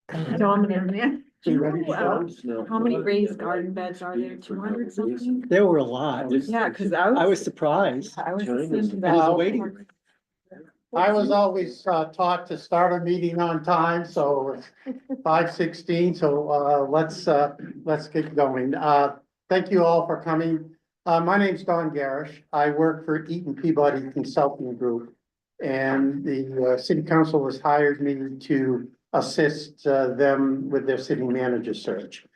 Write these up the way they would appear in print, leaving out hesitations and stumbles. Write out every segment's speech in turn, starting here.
Dominant, man. So you ready to Wow. go? How many raised garden beds are there? 200 something? There were a lot. Yeah, cause I was surprised. I was listening to I that. was waiting. I was always taught to start a meeting on time, so it's 5:16, so let's get going. Thank you all for coming. My name's Don Garish. I work for Eaton Peabody Consulting Group. And the city council has hired me to assist them with their city manager search.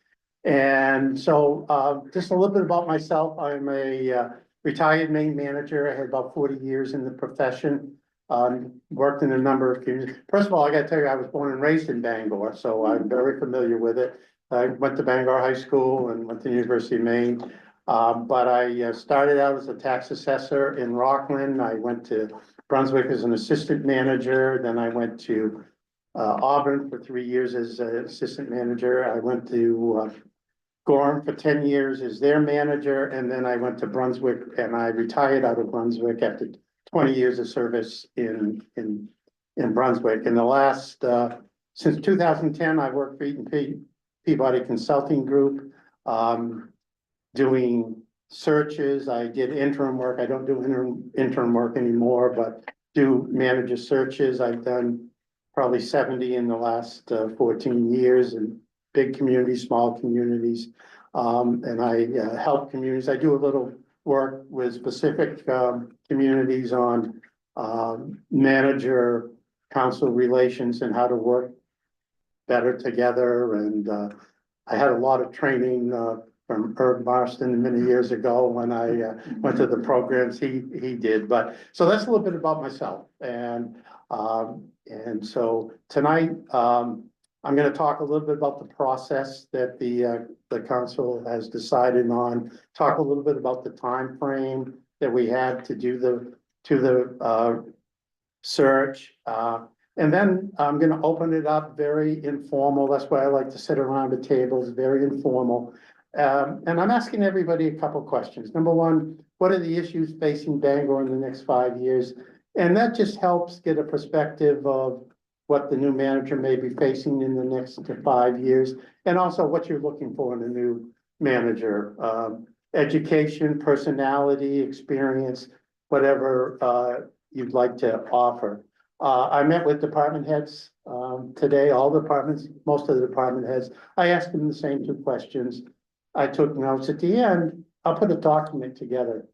And so just a little bit about myself. I'm a retired Maine manager. I had about 40 years in the profession. Worked in a number of communities. First of all, I gotta tell you, I was born and raised in Bangor, so I'm very familiar with it. I went to Bangor High School and went to the University of Maine. But I started out as a tax assessor in Rockland. I went to Brunswick as an assistant manager. Then I went to Auburn for 3 years as an assistant manager. I went to Gorham for 10 years as their manager. And then I went to Brunswick and I retired out of Brunswick after 20 years of service in Brunswick. In the last, since 2010, I worked for Eaton Peabody Consulting Group, doing searches. I did interim work. I don't do interim work anymore, but do manager searches. I've done probably 70 in the last 14 years in big communities, small communities. And I help communities. I do a little work with specific communities on manager council relations and how to work better together. And I had a lot of training from Herb Marston many years ago when I went to the programs he did. But so that's a little bit about myself. And so tonight I'm going to talk a little bit about the process that the council has decided on. Talk a little bit about the time frame that we had to do the search. And then I'm going to open it up very informal. That's why I like to sit around the tables, very informal. And I'm asking everybody a couple questions. Number one, what are the issues facing Bangor in the next 5 years? And that just helps get a perspective of what the new manager may be facing in the next 5 years, and also what you're looking for in a new manager. Education, personality, experience, whatever you'd like to offer. I met with department heads today, all departments, most of the department heads. I asked them the same two questions. I took notes at the end. I'll put a document together.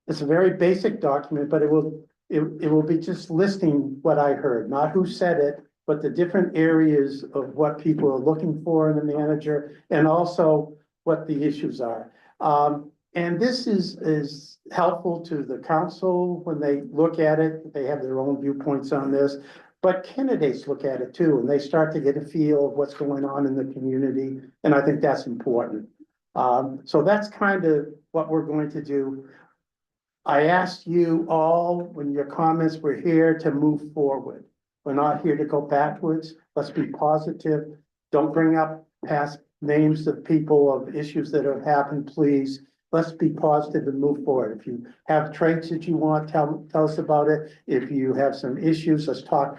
It's a very basic document, but it will be just listing what I heard, not who said it, but the different areas of what people are looking for in a manager and also what the issues are. And this is helpful to the council when they look at it. They have their own viewpoints on this, but candidates look at it too, and they start to get a feel of what's going on in the community. And I think that's important. So that's kind of what we're going to do. I asked you all, when your comments were here, to move forward. We're not here to go backwards. Let's be positive. Don't bring up past names of people of issues that have happened, please. Let's be positive and move forward. If you have traits that you want, tell us about it. If you have some issues, let's talk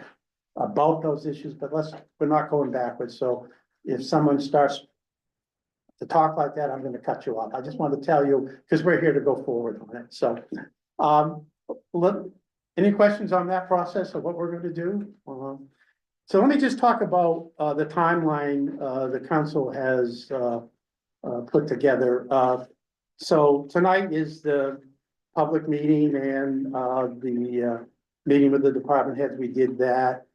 about those issues, but we're not going backwards. So if someone starts to talk like that, I'm going to cut you off. I just want to tell you, because we're here to go forward on it. So, any questions on that process of what we're going to do? So let me just talk about the timeline the council has put together. So tonight is the public meeting and the meeting with the department heads. We did that.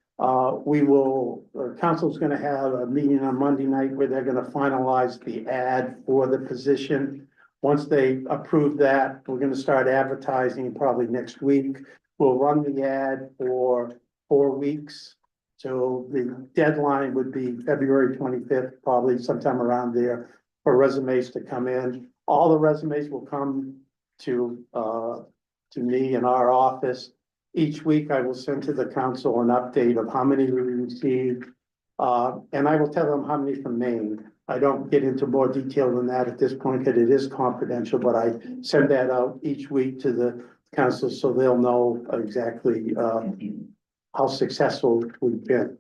Council's gonna have a meeting on Monday night where they're gonna finalize the ad for the position. Once they approve that, we're gonna start advertising probably next week. We'll run the ad for 4 weeks. So the deadline would be February 25th, probably sometime around there, for resumes to come in. All the resumes will come to me in our office. Each week I will send to the council an update of how many we received. And I will tell them how many from Maine. I don't get into more detail than that at this point because it is confidential, but I send that out each week to the council so they'll know exactly how successful we've been.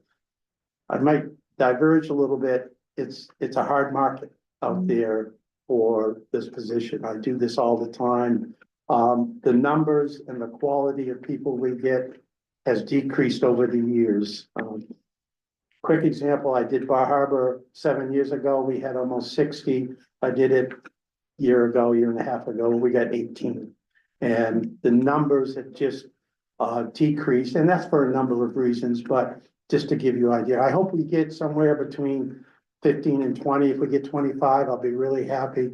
I might diverge a little bit. It's a hard market out there for this position. I do this all the time. The numbers and the quality of people we get has decreased over the years. Quick example, I did Bar Harbor 7 years ago. We had almost 60. I did it year and a half ago. We got 18. And the numbers have just decreased, and that's for a number of reasons, but just to give you an idea, I hope we get somewhere between 15 and 20. If we get 25, I'll be really happy.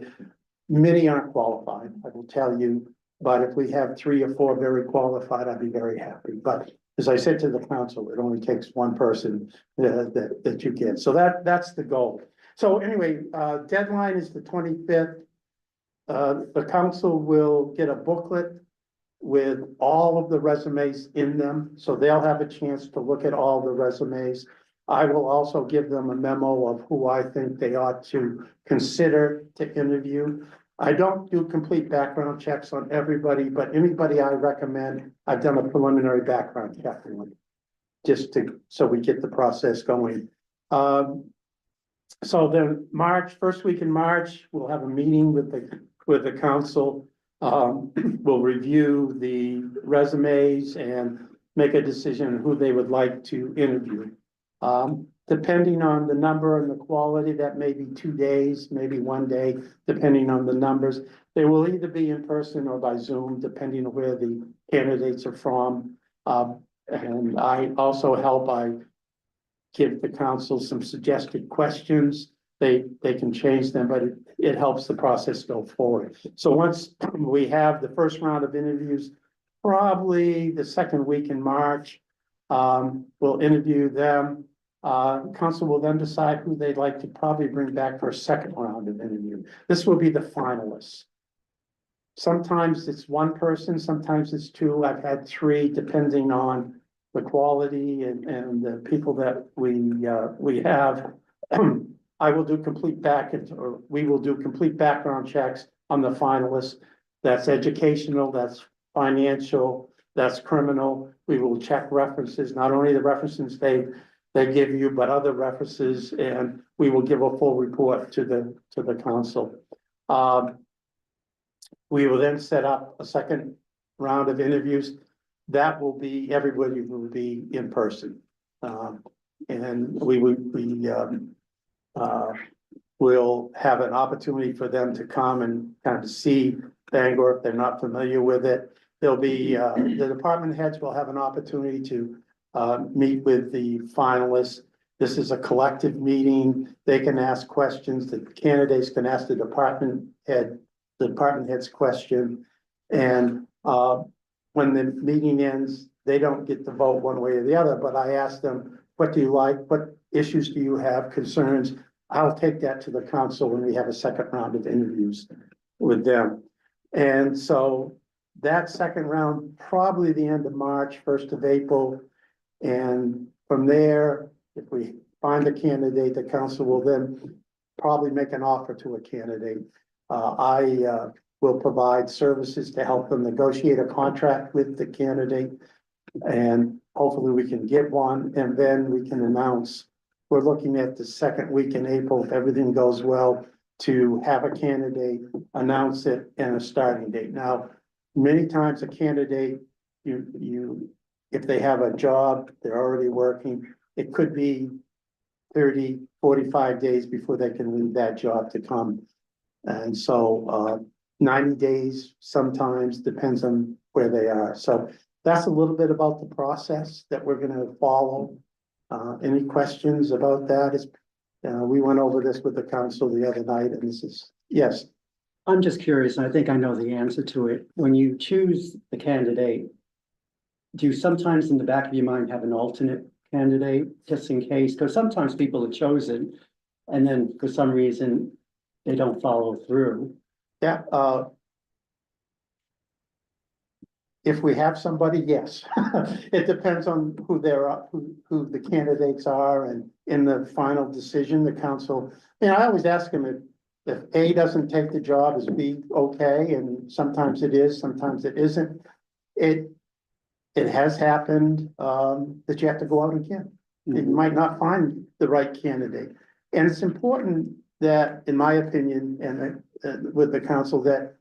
Many aren't qualified, I will tell you, but if we have 3 or 4 very qualified, I'd be very happy. But as I said to the council, it only takes one person that you get. So that's the goal. So anyway, deadline is the 25th. The council will get a booklet with all of the resumes in them, so they'll have a chance to look at all the resumes. I will also give them a memo of who I think they ought to consider to interview. I don't do complete background checks on everybody, but anybody I recommend, I've done a preliminary background check on, just so we get the process going. So then first week in March, we'll have a meeting with the council. We'll review the resumes and make a decision on who they would like to interview. Depending on the number and the quality, that may be 2 days, maybe 1 day, depending on the numbers. They will either be in person or by Zoom, depending on where the candidates are from. And I also help, I give the council some suggested questions. They can change them, but it helps the process go forward. So once we have the first round of interviews, probably the second week in March, we'll interview them. Council will then decide who they'd like to probably bring back for a second round of interview. This will be the finalists. Sometimes it's one person, sometimes it's 2. I've had 3, depending on the quality and the people that we have. I will do we will do complete background checks on the finalists. That's educational, that's financial, that's criminal. We will check references, not only the references they give you, but other references, and we will give a full report to the council. We will then set up a second round of interviews. That will be, everybody will be in person. And we'll have an opportunity for them to come and kind of see Bangor if they're not familiar with it. There'll be, the department heads will have an opportunity to meet with the finalists. This is a collective meeting. They can ask questions. The candidates can ask the department head's question. And when the meeting ends, they don't get to vote one way or the other, but I ask them, what do you like? What issues do you have, concerns? I'll take that to the council when we have a second round of interviews with them. And so that second round, probably the end of March, 1st of April. And from there, if we find a candidate, the council will then probably make an offer to a candidate. I will provide services to help them negotiate a contract with the candidate. And hopefully we can get one, and then we can announce. We're looking at the second week in April, if everything goes well, to have a candidate, announce it, and a starting date. Now, many times a candidate, if they have a job, they're already working, it could be 30, 45 days before they can leave that job to come. And so 90 days sometimes, depends on where they are. So that's a little bit about the process that we're going to follow. Any questions about that? We went over this with the council the other night, and this is, yes. I'm just curious, and I think I know the answer to it. When you choose the candidate, do you sometimes in the back of your mind have an alternate candidate just in case? Because sometimes people are chosen and then for some reason they don't follow through. Yeah. If we have somebody, yes. It depends on who who the candidates are, and in the final decision, the council, I always ask them if A doesn't take the job, is B okay? And sometimes it is, sometimes it isn't. It has happened, that you have to go out again. You Mhm. might not find the right candidate. And it's important that, in my opinion, and with the council, that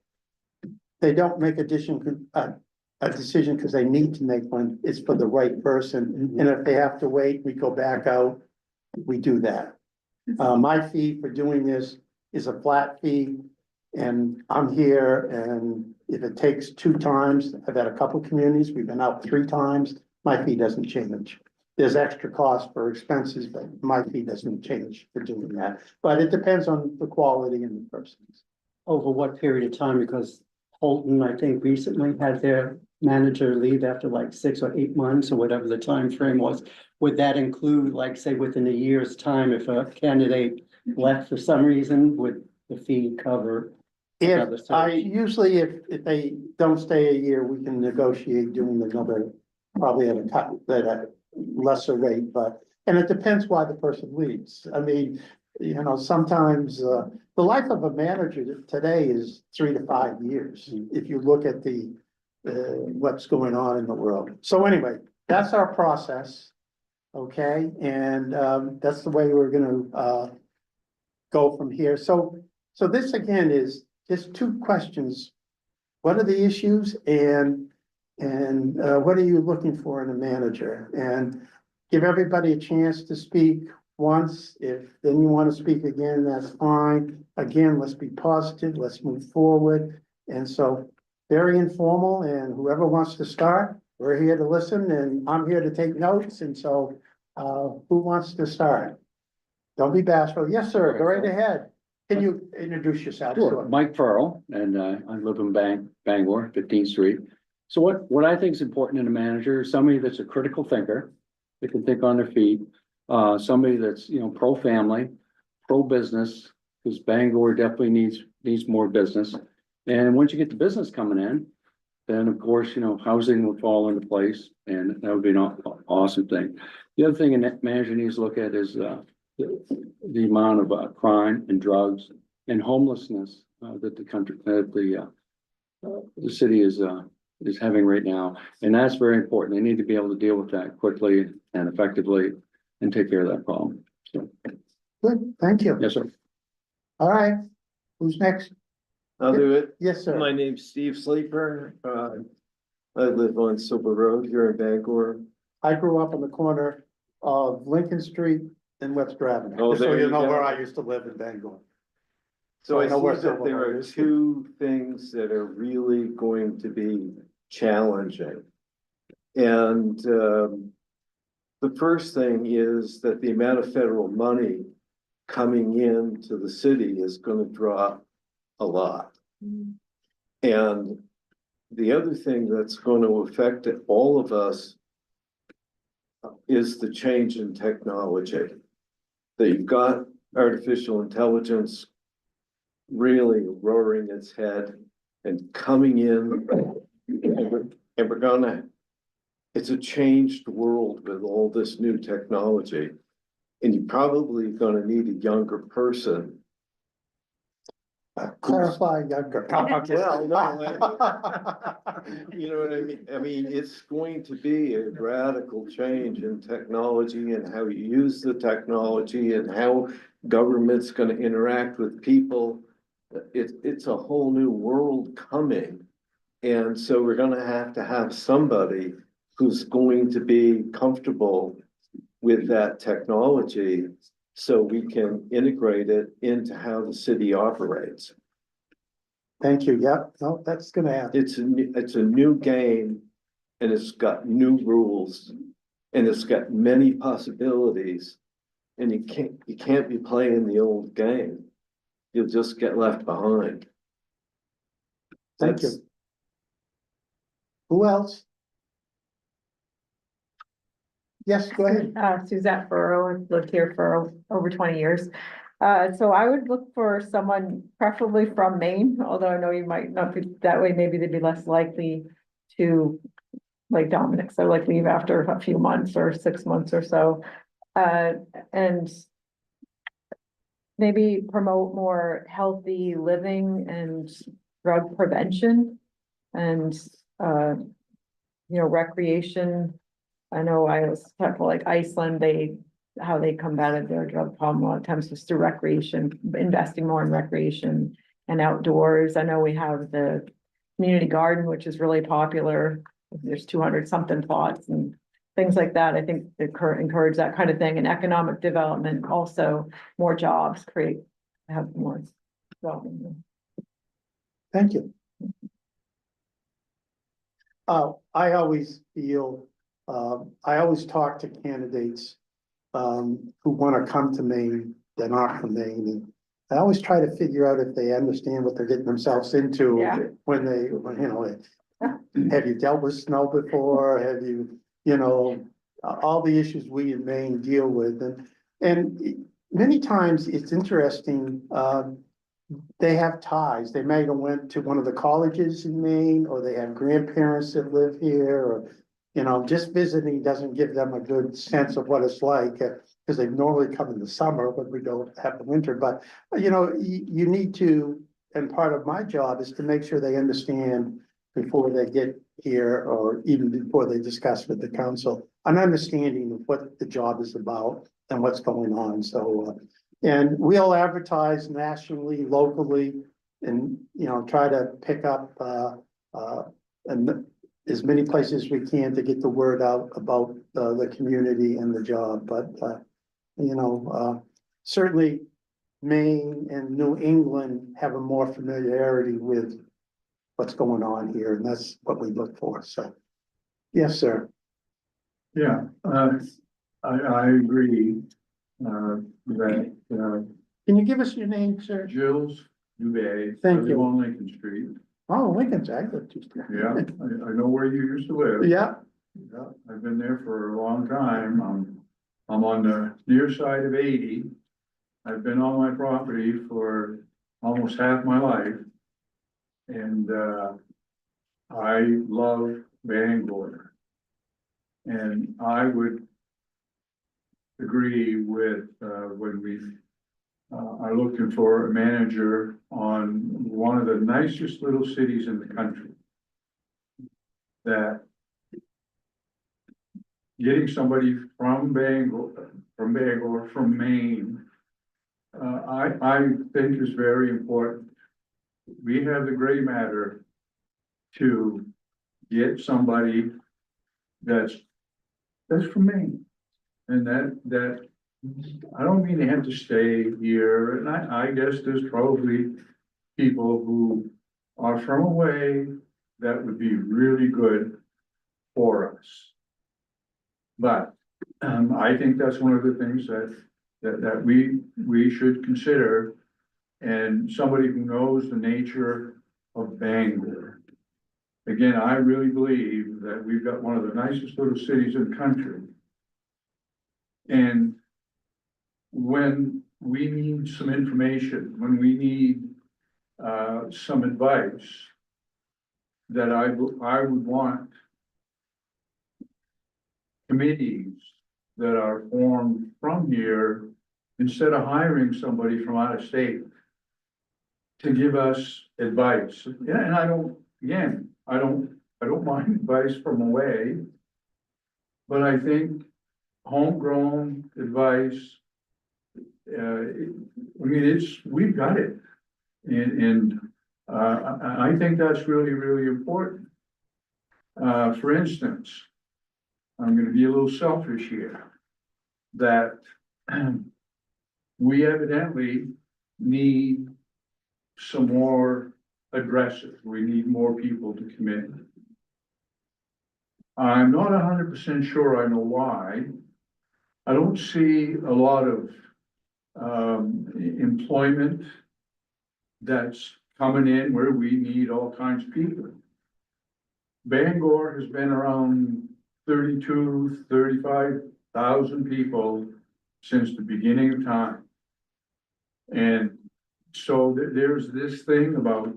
they don't make a decision because they need to make one. It's for the right person. And if they have to wait, we go back out, we do that. My fee for doing this is a flat fee. And I'm here, and if it takes 2 times, I've had a couple communities, we've been out 3 times, my fee doesn't change. There's extra cost for expenses, but my fee doesn't change for doing that. But it depends on the quality and the persons. Over what period of time? Because Holton, I think, recently had their manager leave after like 6 or 8 months or whatever the time frame was. Would that include, like, say, within a year's time, if a candidate left for some reason, would the fee cover? Another If I, search. usually if they don't stay a year, we can negotiate doing another, probably at a lesser rate, but, and it depends why the person leaves. I mean, you know, sometimes, the life of a manager today is 3 to 5 years, if you look at what's going on in the world. So anyway, that's our process, okay? And, that's the way we're gonna, go from here. So this again is just 2 questions. What are the issues and what are you looking for in a manager? And give everybody a chance to speak once. If then you want to speak again, that's fine. Again, let's be positive, let's move forward. And so very informal, and whoever wants to start, we're here to listen, and I'm here to take notes. And so who wants to start? Don't be bashful. Yes, sir, go right ahead. Can you introduce yourself? Sure, Mike Farrell, and I live in Bangor, 15th Street. So what I think is important in a manager is somebody that's a critical thinker, that can think on their feet. Somebody that's, you know, pro-family, pro-business, because Bangor definitely needs more business. And once you get the business coming in, then of course, you know, housing will fall into place, and that would be an awesome thing. The other thing a manager needs to look at is the amount of crime and drugs and homelessness that the city is having right now, and that's very important. They need to be able to deal with that quickly and effectively and take care of that problem. So, Good, thank you. yes, sir. All right, who's next? I'll do it. Yes, sir. My name's Steve Sleeper. I live on Silver Road here in Bangor. I grew up on the corner of Lincoln Street and Webster Avenue. Oh, Just so there you you know go. where I used to live in Bangor. So I I know where see that Silver there Road are is. 2 things that are really going to be challenging. And the first thing is that the amount of federal money coming into the city is going to drop a lot. And the other thing that's going to affect all of us is the change in technology. That you've got artificial intelligence really roaring its head and coming in, and we're gonna, it's a changed world with all this new technology. And you're probably gonna need a younger person. Clarify younger. Well, no, you know what I mean? I mean, it's going to be a radical change in technology and how you use the technology and how government's gonna interact with people. It's a whole new world coming. And so we're gonna have to have somebody who's going to be comfortable with that technology so we can integrate it into how the city operates. Thank you. Yep, no, that's gonna happen. It's a new game, and it's got new rules, and it's got many possibilities. And you can't be playing the old game. You'll just get left behind. Thank you. Who else? Yes, go ahead. Suzette Furrow, I've lived here for over 20 years. So I would look for someone preferably from Maine, although I know you might not be that way. Maybe they'd be less likely to, like Dominic said, like leave after a few months or 6 months or so. And maybe promote more healthy living and drug prevention and, recreation I know I was talking like Iceland, how they combated their drug problem a lot of times was through recreation, investing more in recreation and outdoors. I know we have the community garden, which is really popular. There's 200 something plots and things like that. I think they encourage that kind of thing, and economic development, also more jobs, have more development. Thank you. I always feel, I always talk to candidates who want to come to Maine, they're not from Maine, and I always try to figure out if they understand what they're getting themselves into Yeah. when have you dealt with snow before? Have you, all the issues we in Maine deal with, and many times it's interesting, they have ties. They may have went to one of the colleges in Maine, or they have grandparents that live here, or, just visiting doesn't give them a good sense of what it's like, because they normally come in the summer when we don't have the winter, but, you need to, and part of my job is to make sure they understand before they get here, or even before they discuss with the council, an understanding of what the job is about and what's going on, so, and we'll advertise nationally, locally, and, try to pick up, and as many places as we can to get the word out about, the community and the job, but, certainly Maine and New England have a more familiarity with what's going on here, and that's what we look for, so. Yes, sir. Yeah, I agree, that, Can you give us your name, sir? Gilles Dubé. Thank I live you. on Lincoln Street. Oh, Lincoln's, I live just. Yeah, I know where you used to live. Yeah, Yeah, I've been there for a long time. I'm on the near side of 80. I've been on my property for almost half my life. And, I love Bangor. And I would agree with, when we are looking for a manager on one of the nicest little cities in the country. That getting somebody from Bangor, from Maine, I think is very important. We have the gray matter to get somebody that's from Maine. And that, I don't mean they have to stay here, and I guess there's probably people who are from away that would be really good for us. But, I think that's one of the things that we should consider. And somebody who knows the nature of Bangor. Again, I really believe that we've got one of the nicest little cities in the country. And when we need some information, when we need some advice, that I would want committees that are formed from here, instead of hiring somebody from out of state to give us advice. Yeah, and I don't mind advice from away, but I think homegrown advice, we've got it. And I think that's really, really important. For instance, I'm gonna be a little selfish here, that we evidently need some more addresses. We need more people to come in. I'm not 100% sure I know why. I don't see a lot of employment that's coming in where we need all kinds of people. Bangor has been around 35,000 people since the beginning of time. And so there's this thing about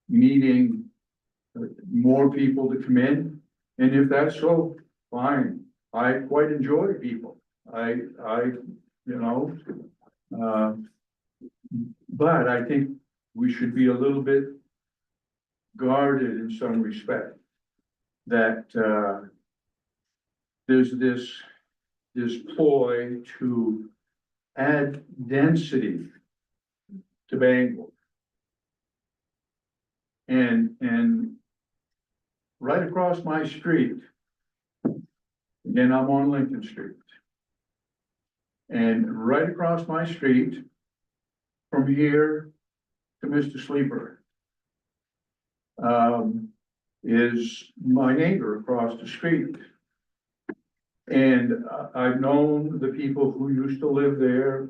needing more people to come in. And if that's so, fine. I quite enjoy people. But I think we should be a little bit guarded in some respect. That there's this ploy to add density to Bangor. And right across my street, again, I'm on Lincoln Street. And right across my street, from here to Mr. Sleeper, is my neighbor across the street. And I've known the people who used to live there,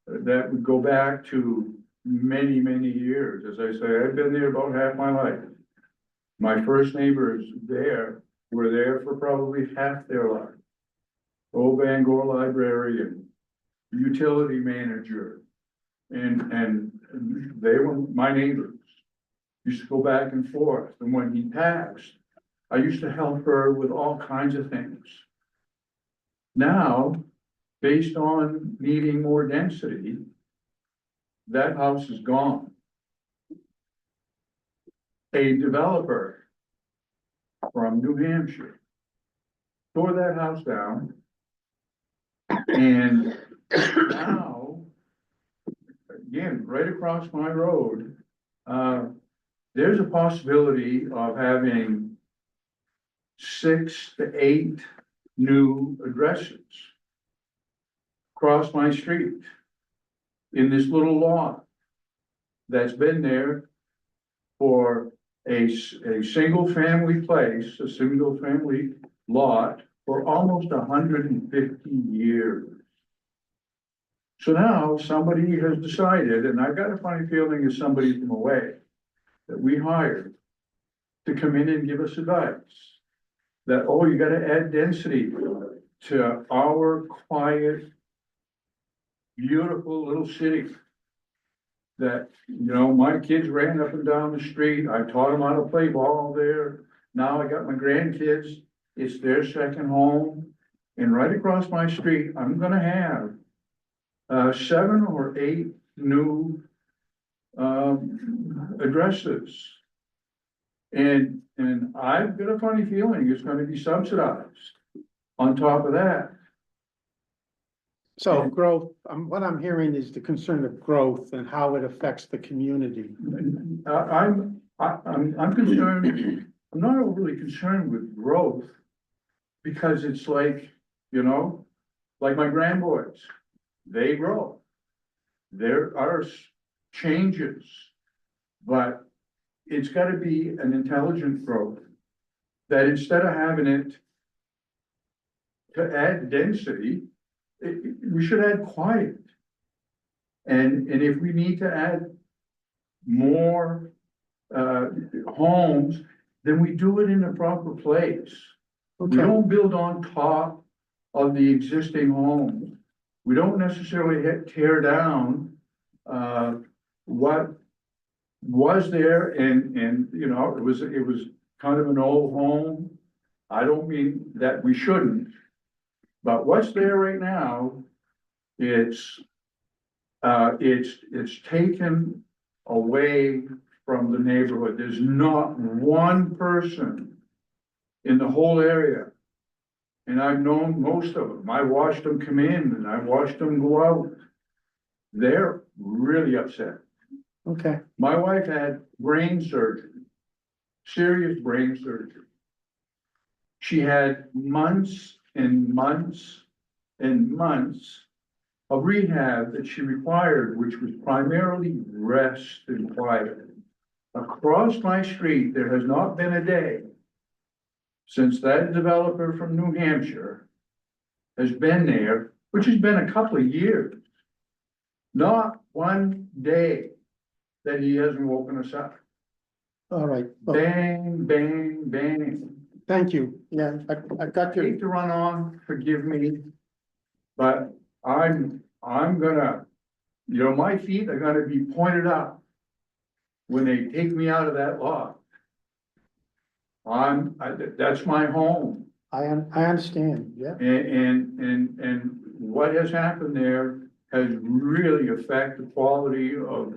that would go back to many, many years. As I say, I've been there about half my life. My first neighbors there were there for probably half their life. Old Bangor librarian, utility manager, and they were my neighbors. Used to go back and forth, and when he passed, I used to help her with all kinds of things. Now, based on needing more density, that house is gone. A developer from New Hampshire tore that house down. And now, again, right across my road, there's a possibility of having 6 to 8 new addresses across my street in this little lot that's been there for a single family place, a single family lot for almost 150 years. So now somebody has decided, and I've got a funny feeling it's somebody from away that we hired to come in and give us advice. That, oh, you gotta add density to our quiet, beautiful little city. That, you know, my kids ran up and down the street. I taught them how to play ball there. Now I got my grandkids. It's their second home. And right across my street, I'm gonna have 7 or 8 new addresses. And I've got a funny feeling it's gonna be subsidized on top of that. So growth, what I'm hearing is the concern of growth and how it affects the community. I'm concerned, I'm not overly concerned with growth. Because it's like, you know, like my grandboys, they grow. There are changes, but it's gotta be an intelligent growth. That instead of having it to add density, we should add quiet. And if we need to add more homes, then we do it in the proper place. We don't build on top of the existing homes. We don't necessarily tear down what was there and you know, it was kind of an old home. I don't mean that we shouldn't, but what's there right now, it's taken away from the neighborhood. There's not one person in the whole area. And I've known most of them. I watched them come in and I watched them go out. They're really upset. Okay, My wife had brain surgery, serious brain surgery. She had months and months and months of rehab that she required, which was primarily rest and quiet. Across my street, there has not been a day since that developer from New Hampshire has been there, which has been a couple of years. Not one day that he hasn't woken us up. all right. Well, Bang, bang, bang. thank you. Yeah, I got I your, hate to run on, forgive me. But I'm gonna, you know, my feet are gonna be pointed up when they take me out of that lot. That's my home. I understand, yeah. And what has happened there has really affected the quality of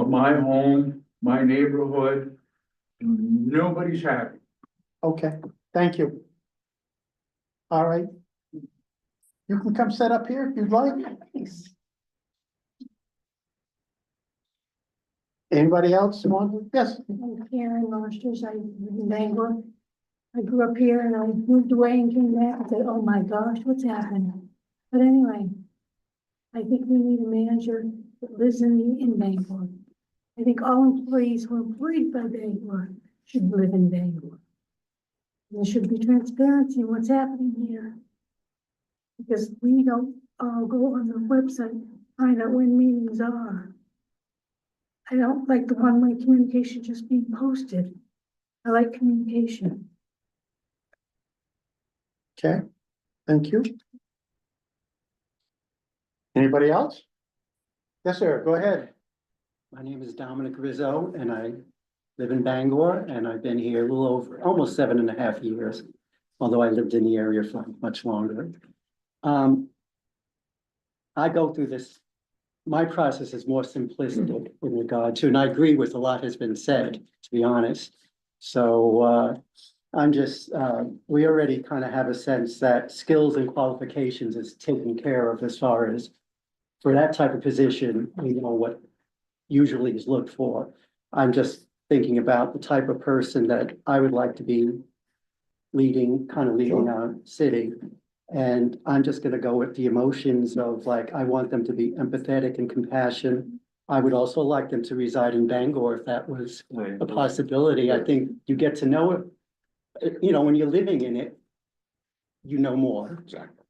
my home, my neighborhood. Nobody's happy. Okay, thank you. All right. You can come sit up here if you'd like. Anybody else want? Yes, I'm Karen Masters, I live in Bangor. I grew up here and I moved away and came back and said, oh my gosh, what's happened? But anyway, I think we need a manager that lives in Bangor. I think all employees who are employed by Bangor should live in Bangor. There should be transparency in what's happening here. Because we don't all go on the website, find out when meetings are. I don't like the one-way communication just being posted. I like communication. okay, thank you. Anybody else? Yes, sir, go ahead. My name is Dominic Rizzo and I live in Bangor and I've been here a little over, almost 7.5 years. Although I lived in the area for much longer. I go through this, my process is more simplistic in regard to, and I agree with a lot has been said, to be honest. So, I'm just, we already kind of have a sense that skills and qualifications is taken care of as far as for that type of position, we know what usually is looked for. I'm just thinking about the type of person that I would like to be leading our city. And I'm just gonna go with the emotions of like, I want them to be empathetic and compassionate. I would also like them to reside in Bangor if that was a possibility. I think you get to know it. You know, when you're living in it, you know more. Exactly.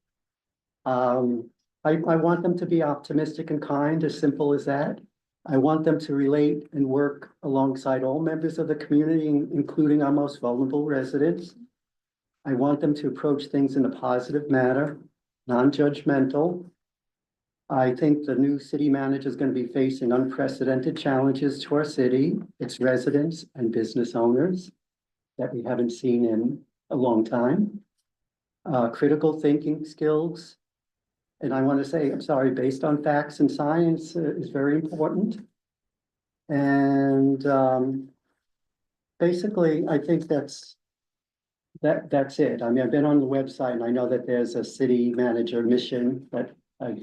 I want them to be optimistic and kind, as simple as that. I want them to relate and work alongside all members of the community, including our most vulnerable residents. I want them to approach things in a positive manner, non-judgmental. I think the new city manager is going to be facing unprecedented challenges to our city, its residents and business owners that we haven't seen in a long time. Critical thinking skills. And I want to say, I'm sorry, based on facts and science is very important. And basically, I think that's it. I mean, I've been on the website and I know that there's a city manager mission that I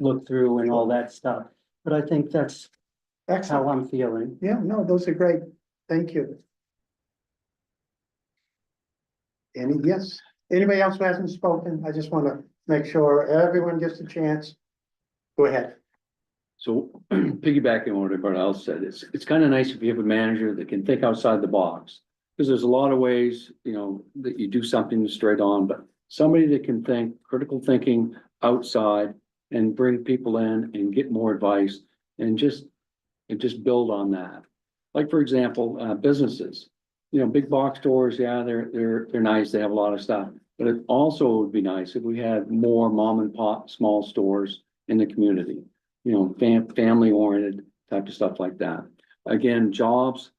looked through and all that stuff. But I think that's Excellent. how I'm feeling. Yeah, no, those are great. Thank you. Yes, anybody else who hasn't spoken? I just want to make sure everyone gets a chance. Go ahead. So piggybacking on what everybody else said, it's kind of nice if you have a manager that can think outside the box. Because there's a lot of ways, you know, that you do something straight on, but somebody that can think, critical thinking outside and bring people in and get more advice and just build on that. Like, for example, businesses, you know, big box stores, yeah, they're nice. They have a lot of stuff, but it also would be nice if we had more mom and pop small stores in the community, you know, family oriented type of stuff like that. Again, jobs,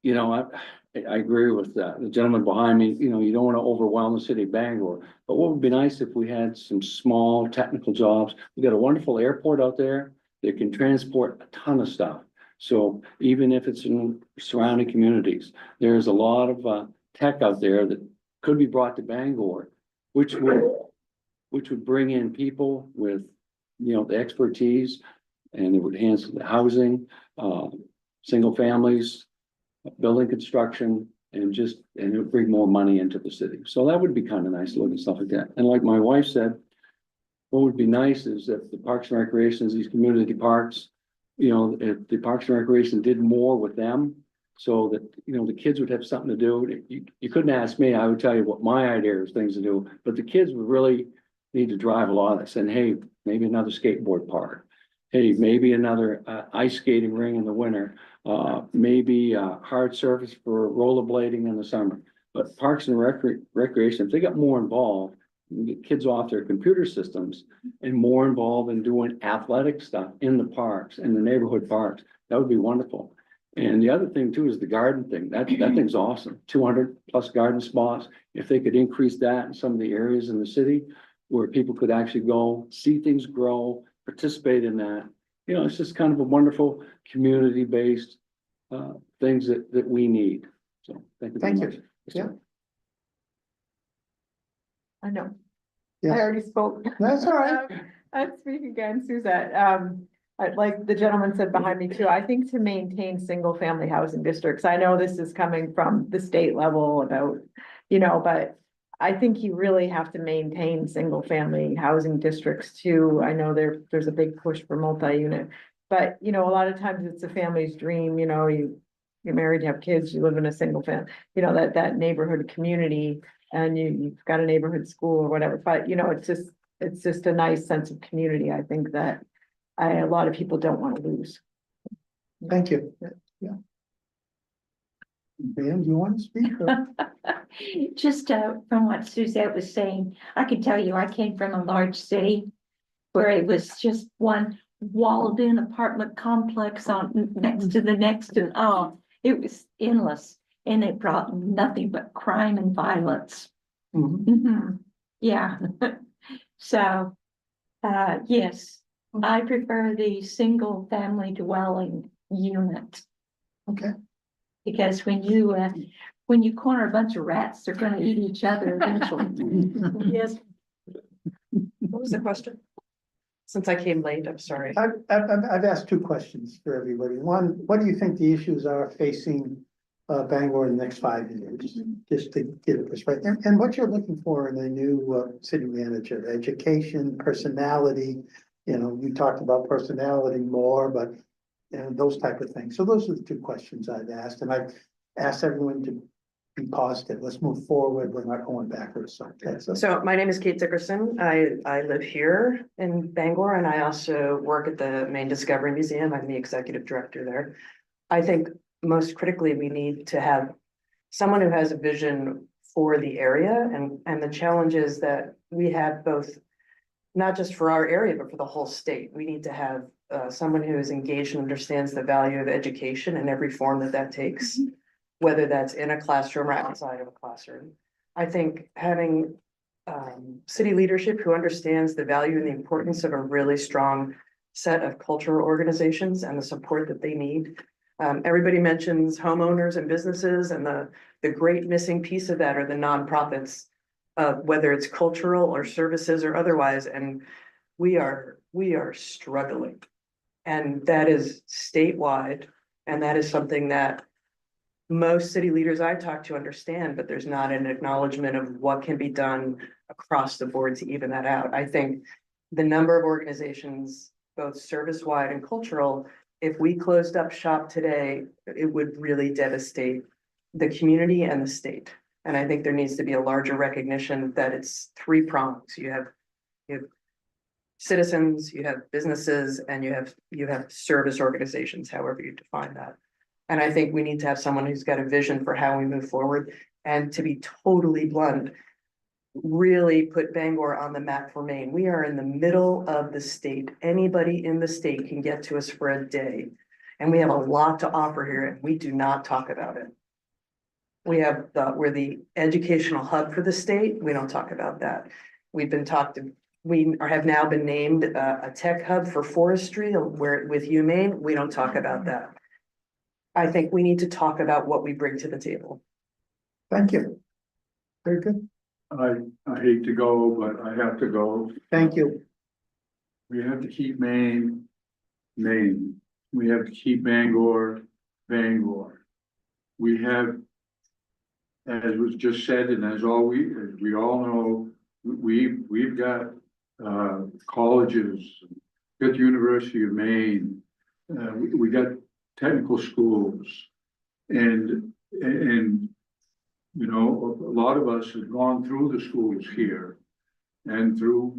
you know, I agree with the gentleman behind me, you know, you don't want to overwhelm the city of Bangor, but what would be nice if we had some small technical jobs? We got a wonderful airport out there that can transport a ton of stuff. So even if it's in surrounding communities, there's a lot of tech out there that could be brought to Bangor, which would bring in people with, you know, the expertise, and it would enhance the housing, single families, building construction, and it would bring more money into the city. So that would be kind of nice looking stuff like that. And like my wife said, what would be nice is if the Parks and Recreations, these community parks, you know, if the Parks and Recreation did more with them so that, you know, the kids would have something to do. You couldn't ask me, I would tell you what my idea is things to do, but the kids would really need to drive a lot of this. And hey, maybe another skateboard park. Hey, maybe another ice skating ring in the winter. Maybe hard surface for rollerblading in the summer. But Parks and Recreation, if they got more involved, get kids off their computer systems and more involved in doing athletic stuff in the parks and the neighborhood parks, that would be wonderful. And the other thing too is the garden thing. That thing's awesome. 200+ garden spots. If they could increase that in some of the areas in the city where people could actually go see things grow, participate in that. You know, it's just kind of a wonderful community-based things that we need. So thank you very Thank you. much. Yes, Yeah. sir. I know. I Yes. already spoke. That's all right. I'd speak again, Suzette. Like the gentleman said behind me too, I think to maintain single-family housing districts, I know this is coming from the state level about, but I think you really have to maintain single-family housing districts too. I know there's a big push for multi-unit. But, a lot of times it's a family's dream, you're married, you have kids, you live in a single family, that neighborhood community. And you've got a neighborhood school or whatever, but it's just a nice sense of community, I think that a lot of people don't want to lose. Thank you. Yeah. Dan, do you want to speak? or- Just from what Suzette was saying, I can tell you, I came from a large city where it was just one walled in apartment complex on next to the next, and it was endless. And it brought nothing but crime and violence. Mhm. Mhm. Yeah. So, yes, I prefer the single family dwelling unit. Okay. Because when you corner a bunch of rats, they're gonna eat each other eventually. Yes, What was the question? Since I came late, I'm sorry. I've asked two questions for everybody. One, what do you think the issues are facing Bangor in the next 5 years? Just to get a perspective, and what you're looking for in a new city manager, education, personality. You talked about personality more, but those type of things. So those are the two questions I've asked, and I've asked everyone to be positive. Let's move forward. We're not going backwards. So that's So my name is Kate Dickerson. I live here in Bangor, and I also work at the Maine Discovery Museum. I'm the executive director there. I think most critically, we need to have someone who has a vision for the area, and the challenge is that we have both, not just for our area, but for the whole state. We need to have someone who is engaged and understands the value of education in every form that takes, whether that's in a classroom or outside of a classroom. I think having city leadership who understands the value and the importance of a really strong set of cultural organizations and the support that they need. Everybody mentions homeowners and businesses, and the great missing piece of that are the nonprofits, whether it's cultural or services or otherwise, and we are struggling. And that is statewide, and that is something that most city leaders I talk to understand, but there's not an acknowledgement of what can be done across the board to even that out. I think the number of organizations, both service-wide and cultural, if we closed up shop today, it would really devastate the community and the state. And I think there needs to be a larger recognition that it's three prongs. You have citizens, you have businesses, and you have service organizations, however you define that. And I think we need to have someone who's got a vision for how we move forward. And to be totally blunt, really put Bangor on the map for Maine. We are in the middle of the state. Anybody in the state can get to us for a day. And we have a lot to offer here, and we do not talk about it. We're the educational hub for the state. We don't talk about that. We have now been named a tech hub for forestry with UMaine. We don't talk about that. I think we need to talk about what we bring to the table. Thank you. Very good. I hate to go, but I have to go. Thank you. We have to keep Maine, Maine. We have to keep Bangor, Bangor. We have, as was just said, and as we all know, we've got colleges, got the University of Maine, we got technical schools, and you know, a lot of us have gone through the schools here and through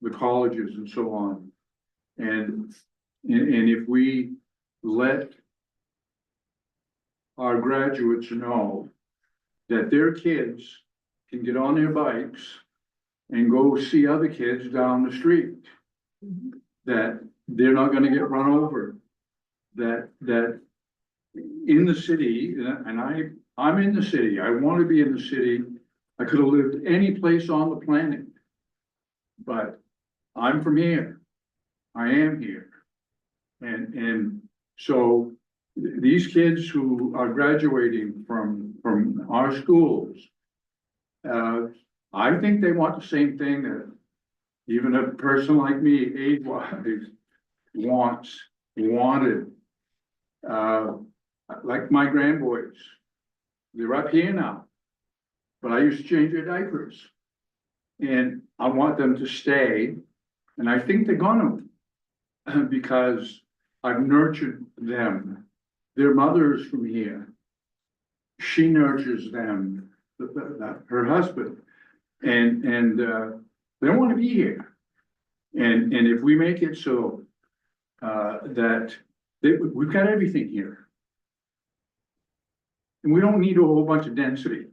the colleges and so on. And if we let our graduates know that their kids can get on their bikes and go see other kids down the street, that they're not gonna get run over, that in the city, and I'm in the city, I want to be in the city. I could have lived any place on the planet, but I'm from here. I am here. And so these kids who are graduating from our schools, I think they want the same thing that even a person like me, age-wise, wanted. Like my grandboys, they're up here now, but I used to change their diapers. And I want them to stay, and I think they're gonna, because I've nurtured them. Their mother's from here. She nurtures them, her husband, and they don't wanna be here. And if we make it so, that we've got everything here. And we don't need a whole bunch of density.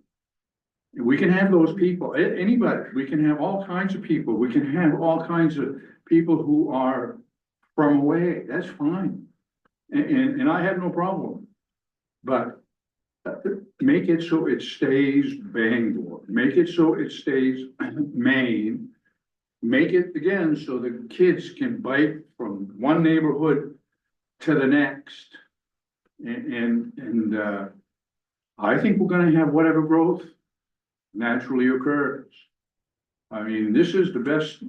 We can have those people, anybody, we can have all kinds of people, we can have all kinds of people who are from away, that's fine. And I have no problem. But make it so it stays Bangor, make it so it stays Maine. Make it again so the kids can bike from one neighborhood to the next. And I think we're gonna have whatever growth naturally occurs. I mean, this is the best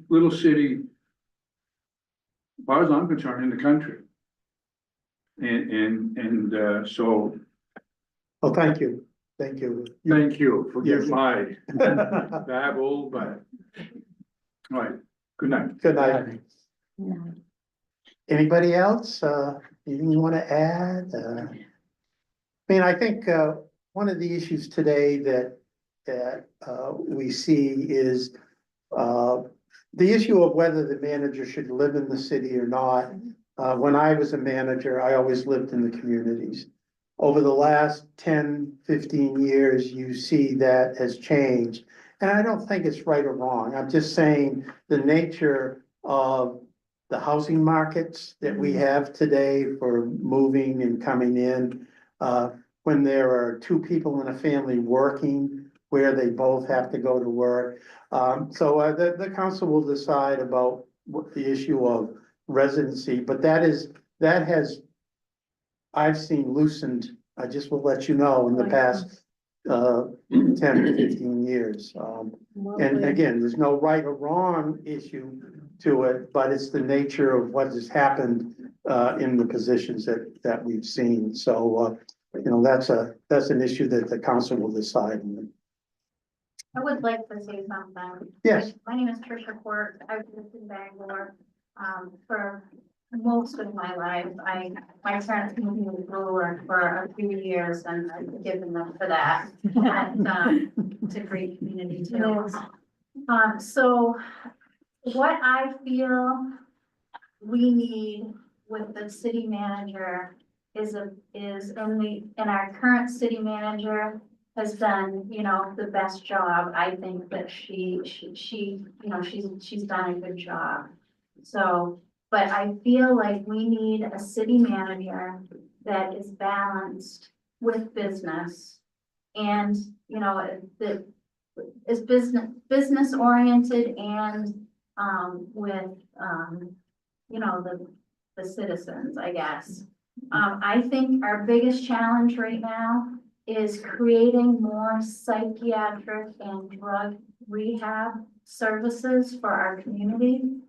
little city, as far as I'm concerned, in the country. So, Well, thank you. Thank you. thank you, forgive Yes. my babble, but. All right, good night. Good night. Anybody else, anything you wanna add? I mean, I think, one of the issues today that, we see is, the issue of whether the manager should live in the city or not. When I was a manager, I always lived in the communities. Over the last 10, 15 years, you see that has changed. And I don't think it's right or wrong. I'm just saying the nature of the housing markets that we have today for moving and coming in. When there are two people in a family working, where they both have to go to work. So the council will decide about what the issue of residency, but that has, I've seen loosened, I just will let you know, in the past 10 to 15 years. And again, there's no right or wrong issue to it, but it's the nature of what has happened in the positions that we've seen. So, you know, that's an issue that the council will decide. I would like to say something. Yes. My name is Tricia Court. I've lived in Bangor, for most of my life. My parents moved me to Brewer for a few years and I've given them for that. And, it's a great community too. So what I feel we need with the city manager is in our current city manager has done, you know, the best job. I think that she, you know, she's done a good job. So, but I feel like we need a city manager that is balanced with business. And, you know, that is business oriented and, with, you know, the citizens, I guess. I think our biggest challenge right now is creating more psychiatric and drug rehab services for our community.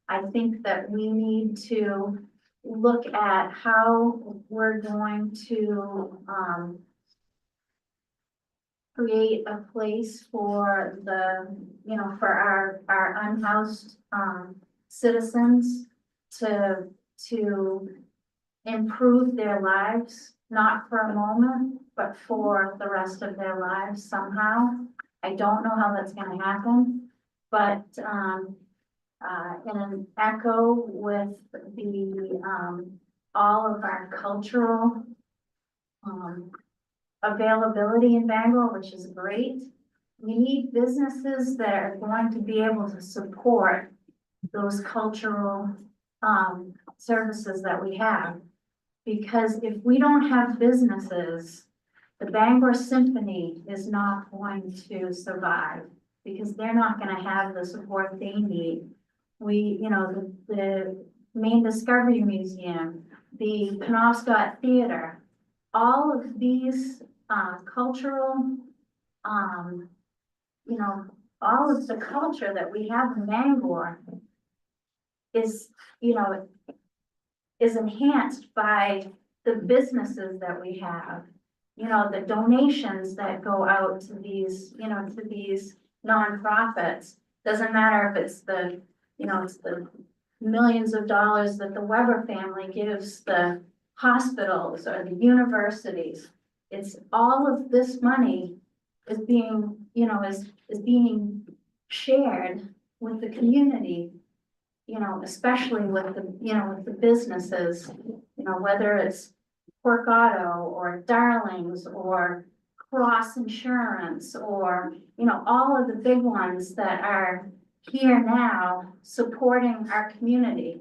I think that we need to look at how we're going to, create a place for the, you know, for our unhoused, citizens to improve their lives, not for a moment, but for the rest of their lives somehow. I don't know how that's gonna happen, but, in an echo with the, all of our cultural, availability in Bangor, which is great. We need businesses that are going to be able to support those cultural, services that we have. Because if we don't have businesses, the Bangor Symphony is not going to survive because they're not gonna have the support they need. We, you know, the Maine Discovery Museum, the Penobscot Theater, all of these cultural you know, all of the culture that we have in Bangor is, you know, is enhanced by the businesses that we have. You know, the donations that go out to these, you know, to these nonprofits. Doesn't matter if it's the, you know, it's the millions of dollars that the Weber family gives the hospitals or the universities. It's all of this money is being, you know, is being shared with the community. You know, especially with the, you know, with the businesses, you know, whether it's Quirk Auto or Darlings or Cross Insurance or, you know, all of the big ones that are here now supporting our community.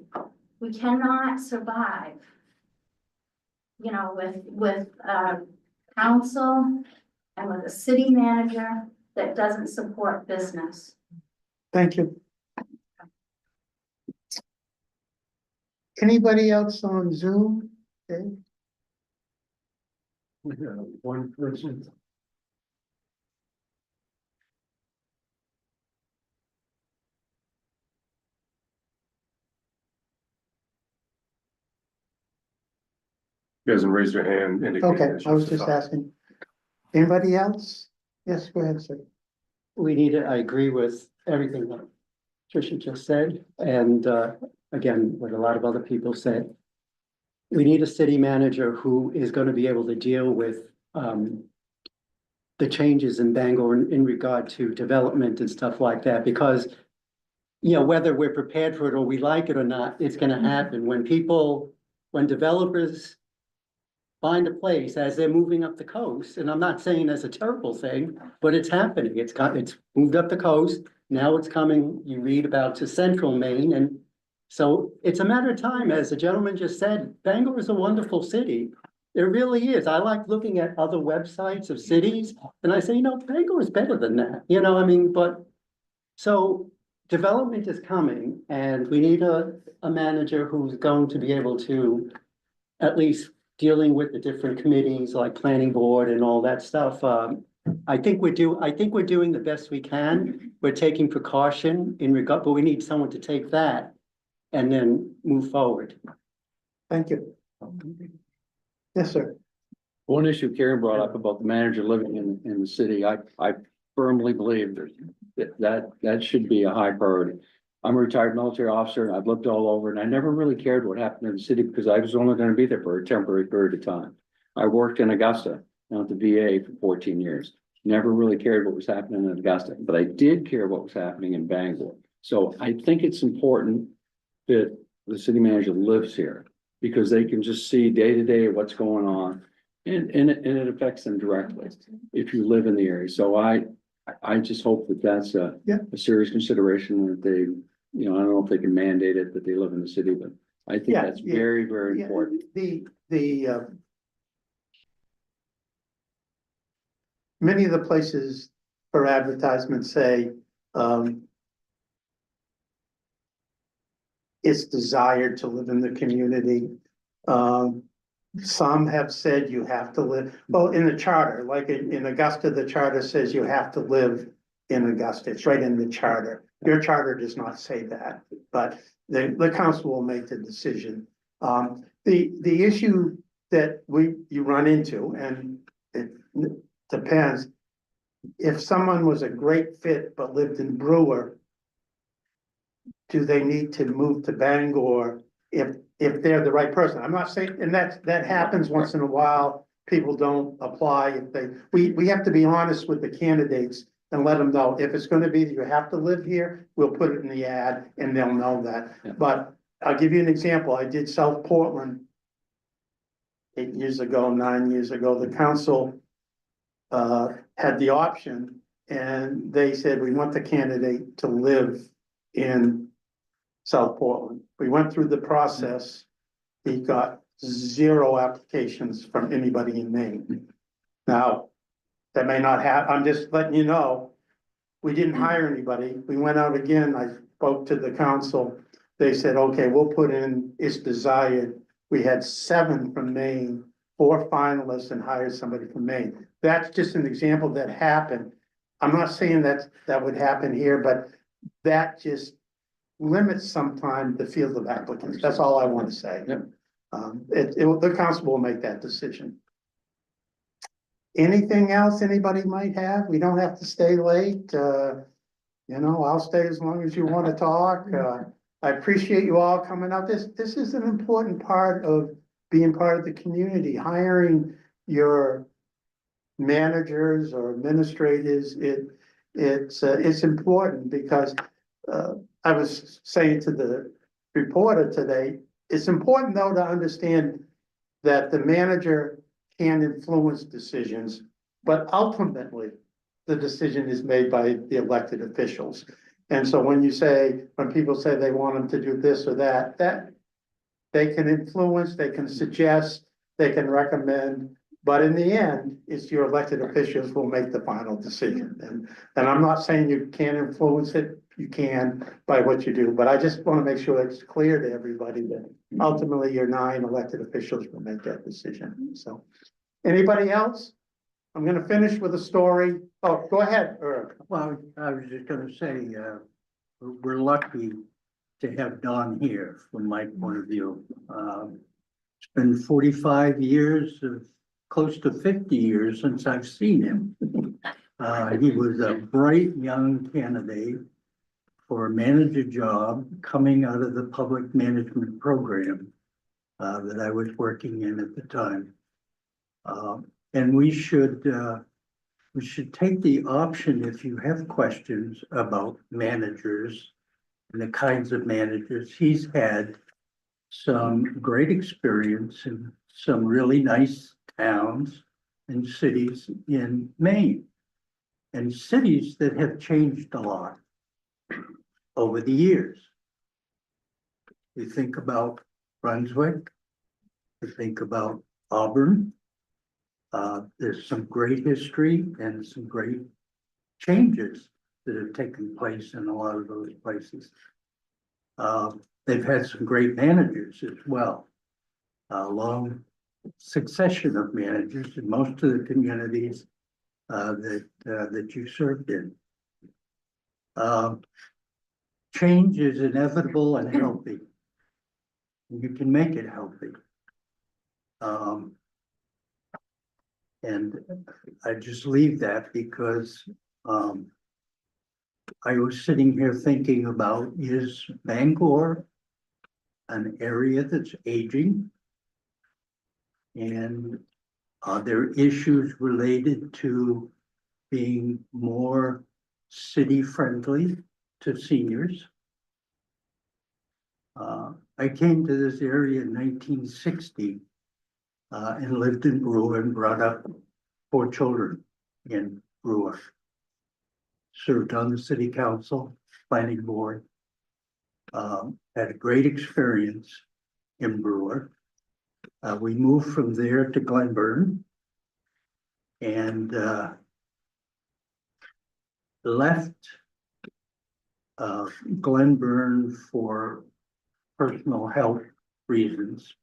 We cannot survive, you know, with council and with a city manager that doesn't support business. Thank you. Anybody else on Zoom? Okay. One person. Who hasn't raised their hand indicating. Okay, they I was should just talk. asking. Anybody else? Yes, go ahead, sir. I agree with everything that Tricia just said, and again, what a lot of other people said. We need a city manager who is gonna be able to deal with the changes in Bangor in regard to development and stuff like that, because you know, whether we're prepared for it or we like it or not, it's gonna happen. When developers find a place as they're moving up the coast, and I'm not saying that's a terrible thing, but it's happening. It's moved up the coast. Now it's coming, you read about to central Maine, and so it's a matter of time, as the gentleman just said, Bangor is a wonderful city. It really is. I like looking at other websites of cities, and I say, you know, Bangor is better than that, you know, I mean, but so development is coming, and we need a manager who's going to be able to at least dealing with the different committees like planning board and all that stuff. I think we're doing the best we can. We're taking precaution in regard, but we need someone to take that and then move forward. Thank you. Yes, sir. One issue Karen brought up about the manager living in the city, I firmly believe that should be a high priority. I'm a retired military officer, and I've lived all over, and I never really cared what happened in the city because I was only gonna be there for a temporary period of time. I worked in Augusta, down at the VA for 14 years. Never really cared what was happening in Augusta, but I did care what was happening in Bangor. So I think it's important that the city manager lives here because they can just see day to day what's going on. And it affects them directly if you live in the area. So I just hope that that's a serious consideration that they, you know, I don't know if they can mandate it that they live in the city, but I think that's very, very important. Many of the places for advertisements say, it's desired to live in the community. Some have said you have to live, well, in the charter, like in Augusta, the charter says you have to live in Augusta. It's right in the charter. Your charter does not say that, but the council will make the decision. The issue that you run into, and it depends, if someone was a great fit but lived in Brewer, do they need to move to Bangor if they're the right person? I'm not saying, and that happens once in a while. People don't apply we have to be honest with the candidates and let them know if it's gonna be that you have to live here, we'll put it in the ad and they'll know that. Yeah. But I'll give you an example. I did South Portland 9 years ago. The council had the option and they said, we want the candidate to live in South Portland. We went through the process. He got 0 applications from anybody in Maine. Now, that may not have, I'm just letting you know, we didn't hire anybody. We went out again. I spoke to the council. They said, okay, we'll put in, it's desired. We had 7 from Maine, 4 finalists and hired somebody from Maine. That's just an example that happened. I'm not saying that would happen here, but that just limits sometimes the field of applicants. That's all I want to say. Yep. The council will make that decision. Anything else anybody might have? We don't have to stay late. I'll stay as long as you want to talk. I appreciate you all coming out. This is an important part of being part of the community, hiring your managers or administrators. It's important because, I was saying to the reporter today, it's important though to understand that the manager can influence decisions, but ultimately the decision is made by the elected officials. And so when people say they want them to do this or that they can influence, they can suggest, they can recommend, but in the end, it's your elected officials who will make the final decision. And I'm not saying you can't influence it, you can by what you do, but I just want to make sure it's clear to everybody that ultimately your 9 elected officials will make that decision. So, anybody else? I'm gonna finish with a story. Oh, go ahead, Irv. Well, I was just gonna say, we're lucky to have Don here from my point of view. It's been 45 years close to 50 years since I've seen him. He was a bright young candidate for a manager job coming out of the public management program that I was working in at the time. And we should take the option, if you have questions about managers and the kinds of managers. He's had some great experience in some really nice towns and cities in Maine, and cities that have changed a lot over the years. We think about Brunswick, we think about Auburn. There's some great history and some great changes that have taken place in a lot of those places. They've had some great managers as well. A long succession of managers in most of the communities that you served in. Change is inevitable and healthy. You can make it healthy. And I just leave that because I was sitting here thinking about, is Bangor an area that's aging? And are there issues related to being more city friendly to seniors? I came to this area in 1960 and lived in Brewer and brought up 4 children in Brewer. Served on the city council, planning board. Had a great experience in Brewer. We moved from there to Glenburn and left Glenburn for personal health reasons.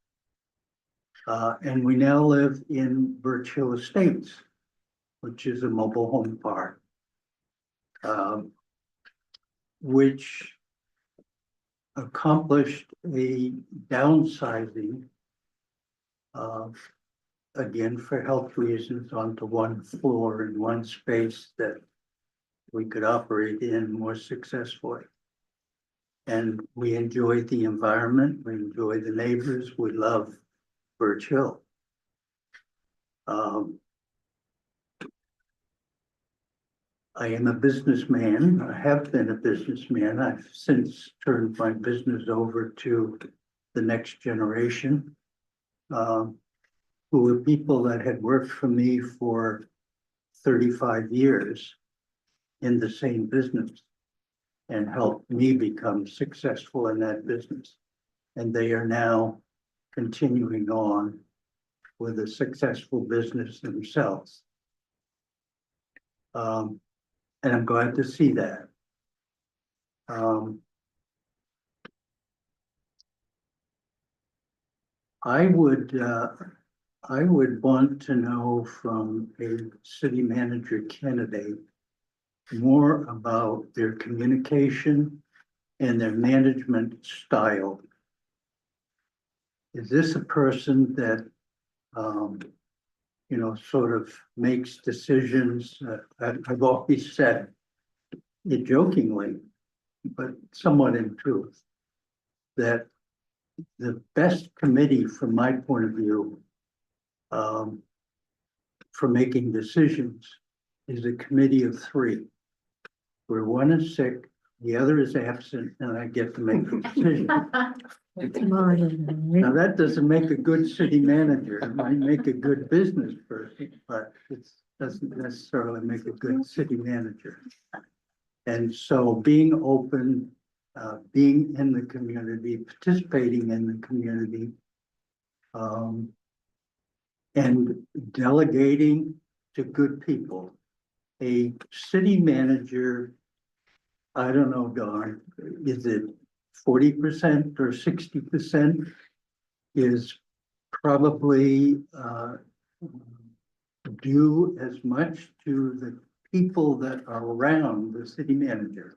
And we now live in Birch Hill Estates, which is a mobile home park, which accomplished a downsizing again, for health reasons, onto 1 floor in 1 space that we could operate in more successfully. And we enjoy the environment, we enjoy the neighbors, we love Birch Hill. I am a businessman. I have been a businessman. I've since turned my business over to the next generation, who were people that had worked for me for 35 years in the same business and helped me become successful in that business. And they are now continuing on with a successful business themselves. And I'm glad to see that. I would want to know from a city manager candidate more about their communication and their management style. Is this a person that, sort of makes decisions? I've always said it jokingly, but somewhat in truth, that the best committee, from my point of view, for making decisions is a committee of three, where one is sick, the other is absent, and I get to make the decision. Now, that doesn't make a good city manager. It might make a good business person, but it doesn't necessarily make a good city manager. And so being open, being in the community, participating in the community, and delegating to good people. A city manager, I don't know, Don, is it 40% or 60% is probably due as much to the people that are around the city manager.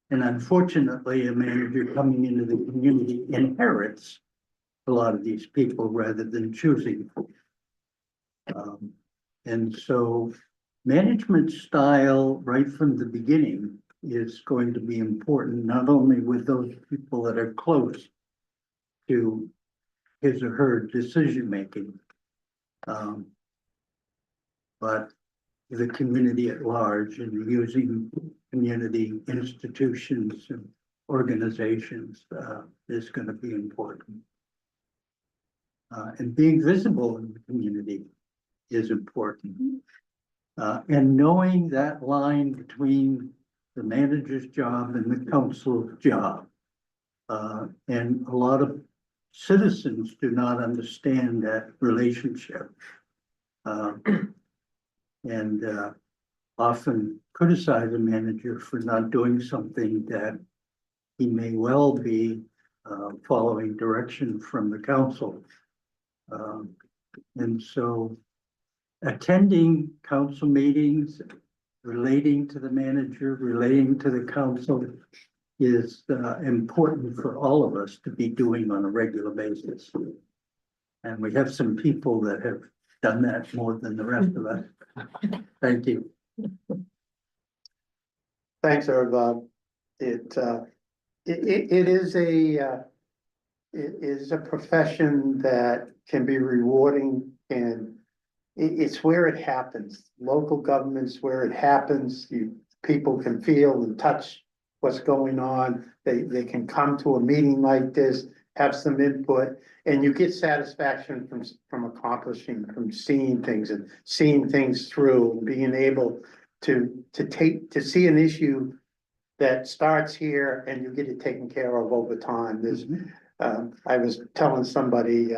And unfortunately, a manager coming into the community inherits a lot of these people rather than choosing. And so management style right from the beginning is going to be important, not only with those people that are close to his or her decision-making, but the community at large, and using community institutions and organizations is going to be important. And being visible in the community is important. And knowing that line between the manager's job and the council's job. And a lot of citizens do not understand that relationship. And often criticize a manager for not doing something that he may well be following direction from the council. And so attending council meetings, relating to the manager, relating to the council is important for all of us to be doing on a regular basis. And we have some people that have done that more than the rest of us. Thank you. Thanks, Herb. It is a profession that can be rewarding, and it's where it happens. Local governments, where it happens, people can feel and touch what's going on. They can come to a meeting like this, have some input, and you get satisfaction from accomplishing, from seeing things and seeing things through, and being able to see an issue that starts here and you get it taken care of over time. There's, I was telling somebody,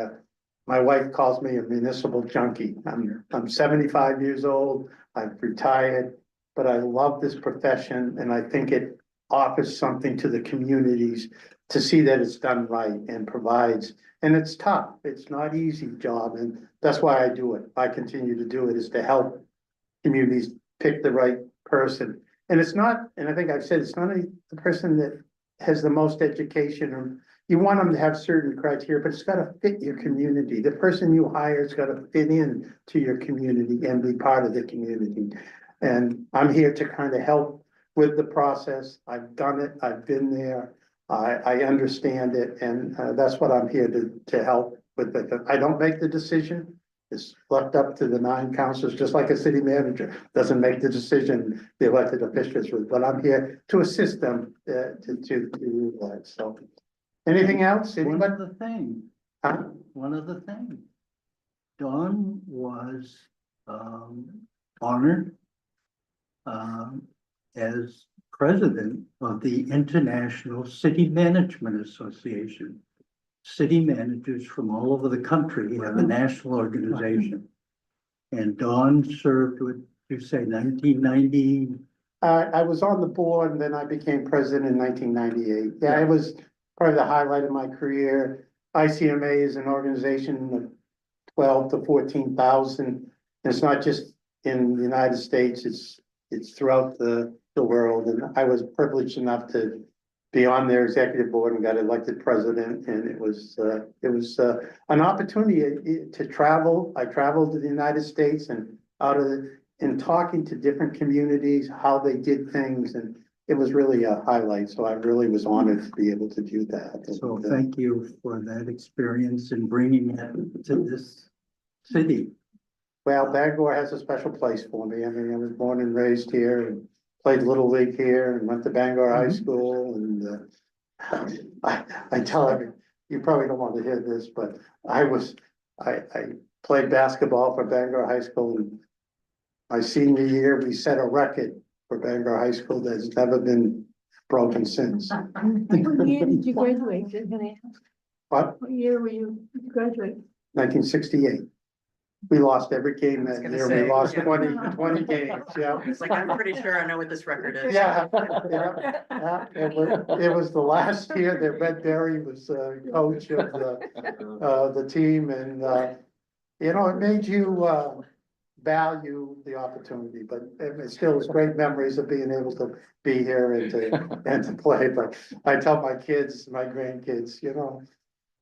my wife calls me a municipal junkie. I'm 75 years old, I've retired, but I love this profession, and I think it offers something to the communities to see that it's done right and provides. And it's tough, it's not easy job, and that's why I do it. I continue to do it, is to help communities pick the right person. And it's not, and I think I've said, it's not the person that has the most education, or you want them to have certain criteria, but it's got to fit your community. The person you hire has got to fit in to your community and be part of the community. And I'm here to kind of help with the process. I've done it, I've been there, I understand it, and that's what I'm here to help with. I don't make the decision. It's left up to the 9 councils, just like a city manager doesn't make the decision, the elected officials would, but I'm here to assist them to do that. So anything else? One Anybody? other thing, Huh? one other thing. Dawn was honored as president of the International City Management Association. City managers from all over the country have a national organization. And Dawn served with, you say, 1990? I was on the board, and then I became president in 1998. Yeah, it was probably the highlight of my career. ICMA is an organization of 12 to 14,000. It's not just in the United States, it's throughout the world, and I was privileged enough to be on their executive board and got elected president, and it was an opportunity to travel. I traveled to the United States and in talking to different communities, how they did things, and it was really a highlight, so I really was honored to be able to do that. So And, thank you for that experience and bringing it to this city. well, Bangor has a special place for me. I mean, I was born and raised here and played Little League here and went to Bangor High School and I tell everyone, you probably don't want to hear this, but I played basketball for Bangor High School, and my senior year, we set a record for Bangor High School that's never been broken since. What year did you graduate? Can I ask? But What year were you graduate? 1968. We lost every game I was that gonna year. say, We lost yeah. 20 games, yeah. It's like, I'm pretty sure I know what this record is. Yeah, yeah. It was the last year that Red Berry was coach of the team, and it made you value the opportunity, but it still was great memories of being able to be here and to play. But I tell my kids, my grandkids,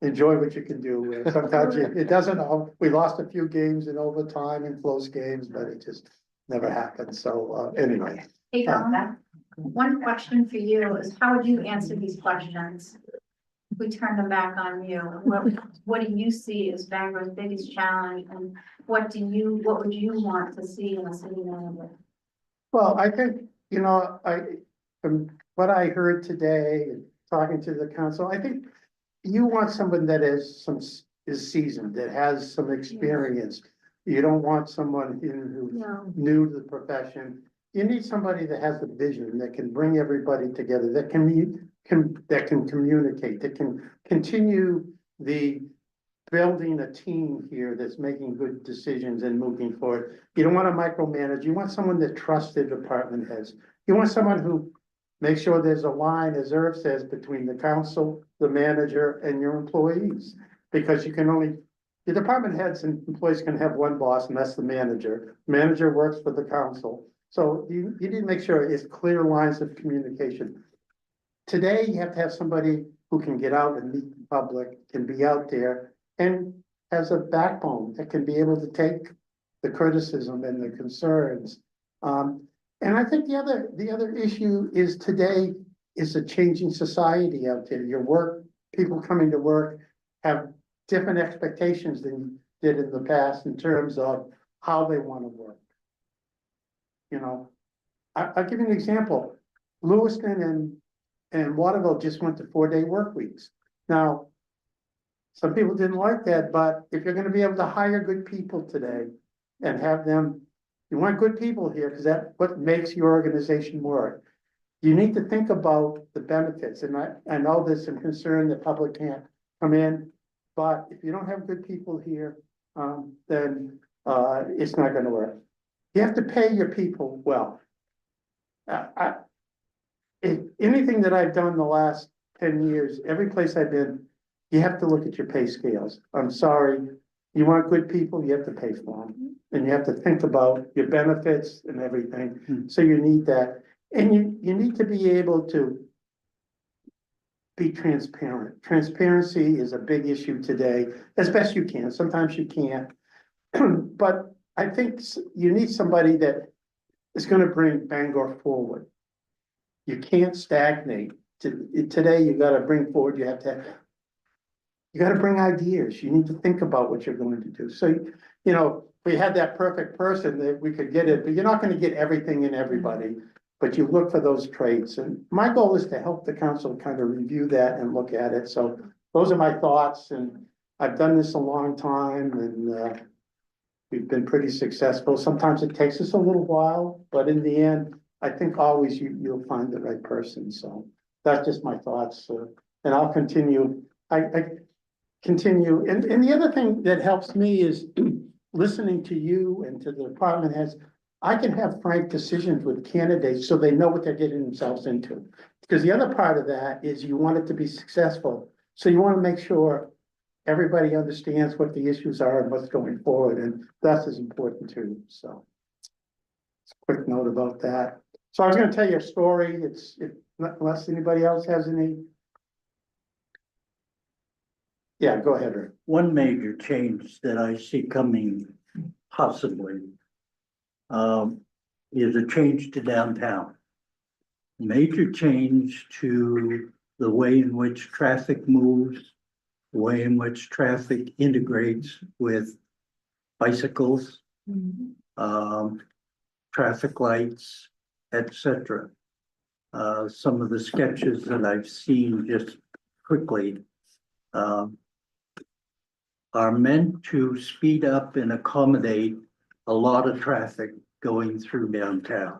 enjoy what you can do. Sometimes it doesn't, we lost a few games in overtime and close games, but it just never happened. So anyway. Hey, Donna, one question for you is how would you answer these questions? If we turn them back on you, what do you see as Bangor's biggest challenge, and what would you want to see in a city manager? Well, I think, from what I heard today and talking to the council, I think you want someone that is seasoned, that has some experience. You don't want someone who's No. new to the profession. You need somebody that has a vision, that can bring everybody together, that can communicate, that can continue the building a team here that's making good decisions and moving forward. You don't want to micromanage. You want someone that trusts their department heads. You want someone who makes sure there's a line, as Irv says, between the council, the manager, and your employees. Because your department heads and employees can have one boss, and that's the manager. Manager works for the council. So you need to make sure it's clear lines of communication. Today, you have to have somebody who can get out and meet the public, can be out there, and has a backbone that can be able to take the criticism and the concerns. And I think the other issue is today is a changing society out there. People coming to work have different expectations than you did in the past in terms of how they want to work. I'll give you an example. Lewiston and Waterville just went to 4-day work weeks. Now, some people didn't like that, but if you're gonna be able to hire good people today and have them, you want good people here, because that's what makes your organization work. You need to think about the benefits, and I know there's some concern that public can't come in, but if you don't have good people here, then it's not gonna work. You have to pay your people well. If anything that I've done the last 10 years, every place I've been, you have to look at your pay scales. I'm sorry, you want good people, you have to pay for them. And you have to think about your benefits and everything. So you need that. And you need to be able to be transparent. Transparency is a big issue today, as best you can. Sometimes you can't. But I think you need somebody that is going to bring Bangor forward. You can't stagnate. Today, you got to bring forward, you got to bring ideas. You need to think about what you're going to do. So, we had that perfect person that we could get it, but you're not going to get everything in everybody. But you look for those traits. And my goal is to help the council kind of review that and look at it. So those are my thoughts. And I've done this a long time, and we've been pretty successful. Sometimes it takes us a little while, but in the end, I think always you'll find the right person. So that's just my thoughts. And I'll continue. I continue. And the other thing that helps me is listening to you and to the department heads. I can have frank decisions with candidates so they know what they're getting themselves into. Because the other part of that is you want it to be successful. So you want to make sure everybody understands what the issues are and what's going forward. And that's as important too. So quick note about that. So I was gonna tell you a story, it's, if, unless anybody else has any. Yeah, go ahead, Rick. One major change that I see coming possibly is a change to downtown. Major change to the way in which traffic moves, the way in which traffic integrates with bicycles, traffic lights, etc. Some of the sketches that I've seen just quickly are meant to speed up and accommodate a lot of traffic going through downtown.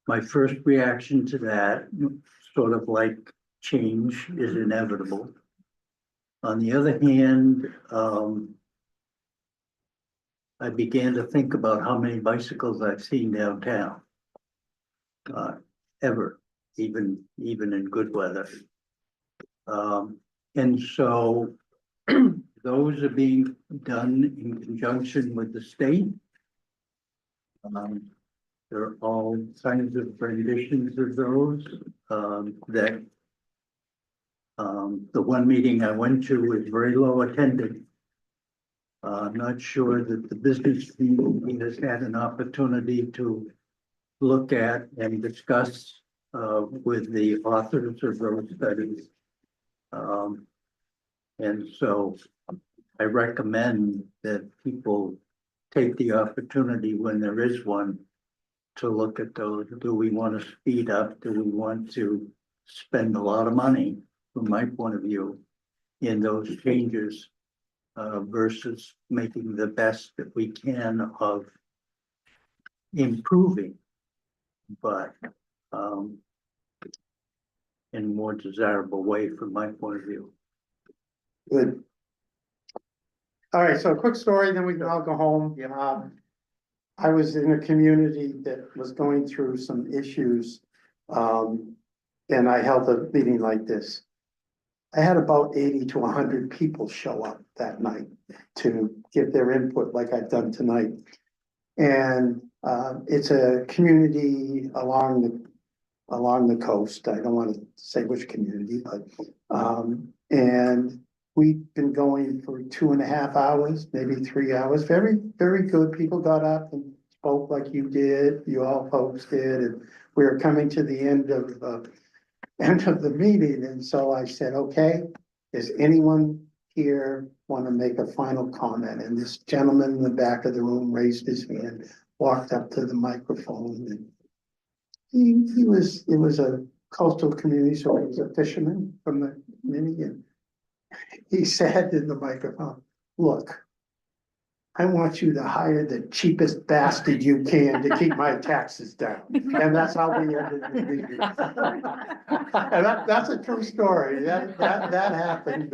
My first reaction to that, sort of like change is inevitable. On the other hand, I began to think about how many bicycles I've seen downtown. Ever, even in good weather. And so those are being done in conjunction with the state. There are all kinds of renditions of those that the one meeting I went to was very low attended. I'm not sure that the business community has had an opportunity to look at and discuss with the authors of those studies. And so I recommend that people take the opportunity when there is one to look at those. Do we want to speed up? Do we want to spend a lot of money, from my point of view, in those changes versus making the best that we can of improving, but in a more desirable way from my point of view. Good. All right, so a quick story, then we can all go home. I was in a community that was going through some issues. And I held a meeting like this. I had about 80 to 100 people show up that night to give their input like I've done tonight. And it's a community along the coast. I don't want to say which community, but and we've been going for 2.5 hours, maybe 3 hours. Very, very good. People got up and spoke like you did, you all folks did, and we were coming to the end of the meeting. And so I said, okay, does anyone here want to make a final comment? And this gentleman in the back of the room raised his hand, walked up to the microphone, and it was a coastal community, so he was a fisherman from the community, and he said in the microphone, look, I want you to hire the cheapest bastard you can to keep my taxes down. And that's how we ended the meeting. And that's a true story. That happened.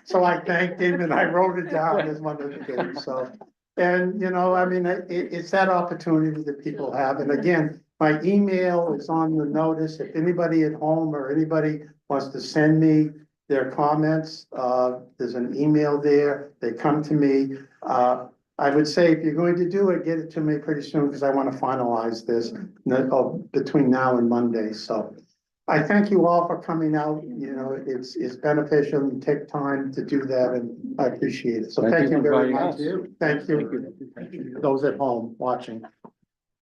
So I thanked him and I wrote it down as one of the things. So, and you know, I mean, it's that opportunity that people have. And again, my email is on the notice. If anybody at home or anybody wants to send me their comments, there's an email there. They come to me. I would say if you're going to do it, get it to me pretty soon because I want to finalize this between now and Monday. So I thank you all for coming out. You know, it's beneficial and take time to do that, and I appreciate it. So thank you very much. Thank you. Those at home watching.